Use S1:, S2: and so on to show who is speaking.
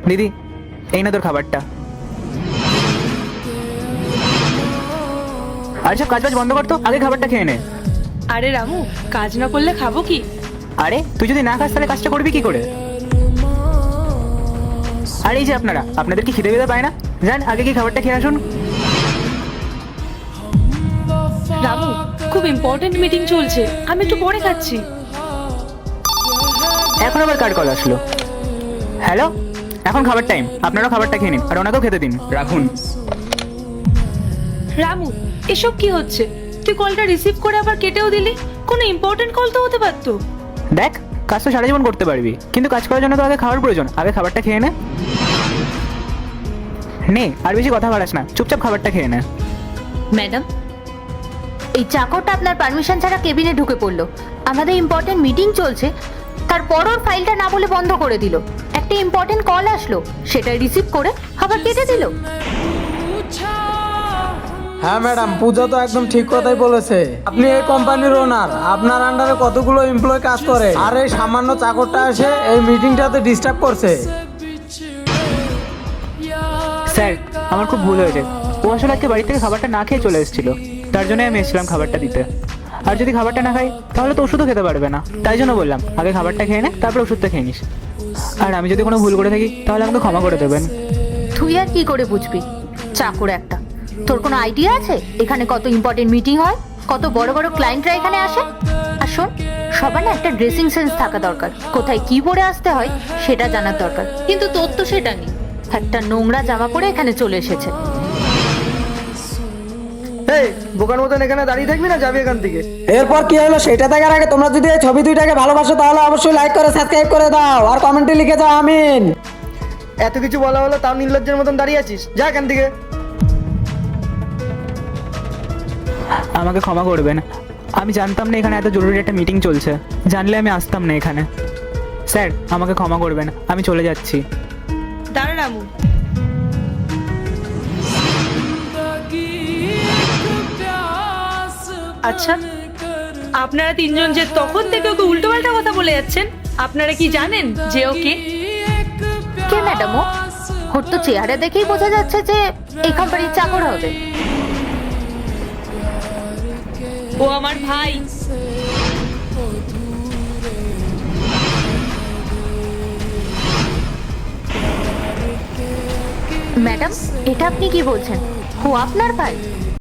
S1: দিদি, এই না তোর খাবারটা। আর সব কাজ বাজ বন্ধ করতো, আগে খাবারটা খেয়ে নে।
S2: আরে রামু, কাজ না করলে খাবো কি?
S1: আরে তুই যদি না খাস তাহলে কাজটা করবি কি করে? আর এই যে আপনাদের কি খিদে বিদে পায় না? যান আগে কি খাবারটা খেয়ে আসুন।
S2: রামু, খুব ইম্পর্টেন্ট মিটিং চলছে, আমি একটু পরে খাচ্ছি।
S1: এখন আবার কার কল আসলো? হ্যালো, এখন খাবার টাইম, আপনারাও খাবারটা খেয়ে নিন আর ওনাকেও খেতে দিন। রাখুন।
S2: রামু, এসব কি হচ্ছে? তুই কলটা রিসিভ করে আবার কেটেও দিলি। কোনো ইম্পর্টেন্ট কল তো হতে পারতো।
S1: দেখ, কাজ তো সারা জীবন করতে পারবি, কিন্তু কাজ করার জন্য তো আগে খাওয়ার প্রয়োজন। আগে খাবারটা খেয়ে নে। নে, আর বেশি কথা বাড়াস না, চুপচাপ খাবারটা খেয়ে নে।
S3: ম্যাডাম, এই চাকরটা আপনার পারমিশন ছাড়া কেবিনে ঢুকে পড়লো। আমাদের ইম্পর্টেন্ট মিটিং চলছে, তারপর ওর ফাইলটা না বলে বন্ধ করে দিল। একটা ইম্পর্টেন্ট কল আসলো, সেটা রিসিভ করে আবার কেটে দিল।
S4: হ্যাঁ ম্যাডাম, পূজা তো একদম ঠিক কথাই বলেছে। আপনি এই কোম্পানির ওনার, আপনার আন্ডারে কতগুলো এমপ্লয় কাজ করে, আর এই সামান্য চাকরটা এসে এই মিটিংটাতে ডিস্টার্ব করছে।
S1: স্যার, আমার খুব ভুল হয়েছে। ও আসলে আজকে বাড়ি থেকে খাবারটা না খেয়ে চলে এসেছিল, তার জন্যই আমি এসেছিলাম খাবারটা দিতে। আর যদি খাবারটা না খাই তাহলে তো ওষুধও খেতে পারবে না, তাই জন্য বললাম আগে খাবারটা খেয়ে নে, তারপর ওষুধটা খেয়ে নিস। আর আমি যদি কোনো ভুল করে থাকি তাহলে আমাকে ক্ষমা করে দেবেন।
S3: তুই আর কি করে বুঝবি? চাকর একটা। তোর কোনো আইডিয়া আছে এখানে কত ইম্পর্টেন্ট মিটিং হয়, কত বড় বড় ক্লায়েন্টরা এখানে আসে? আর শোন, সবার না একটা ড্রেসিং সেন্স থাকা দরকার, কোথায় কি পরে আসতে হয় সেটা জানার দরকার। কিন্তু তোর তো সেটা নেই, একটা নোংরা জামা পরে এখানে চলে এসেছে।
S5: এই বোকার মতন এখানে দাঁড়িয়ে থাকবি না, যাবি এখান থেকে।
S4: এরপর কি হলো সেটা দেখার আগে তোমরা যদি এই ছবি দুইটাকে ভালোবাসো তাহলে অবশ্যই লাইক করে সাবস্ক্রাইব করে দাও আর কমেন্টে লিখে যাও আমিন।
S5: এত কিছু বলা হলো তাও নির্লজ্জের মতন দাঁড়িয়ে আছিস, যা এখান থেকে।
S1: আমাকে ক্ষমা করবেন, আমি জানতাম না এখানে এত জরুরি একটা মিটিং চলছে, জানলে আমি আসতাম না এখানে। স্যার, আমাকে ক্ষমা করবেন, আমি চলে যাচ্ছি।
S2: দাঁড়া রামু, আচ্ছা আপনারা তিনজন যে তখন থেকে ওকে উল্টোপাল্টা কথা বলে যাচ্ছেন, আপনারা কি জানেন যে ওকে?
S3: কে ম্যাডাম ও? ওর তো চেহারা দেখেই বোঝা যাচ্ছে যে এই কোম্পানির চাকর হবে।
S2: ও আমার ভাই।
S3: ম্যাডাম, এটা আপনি কি বলছেন? ও আপনার ভাই?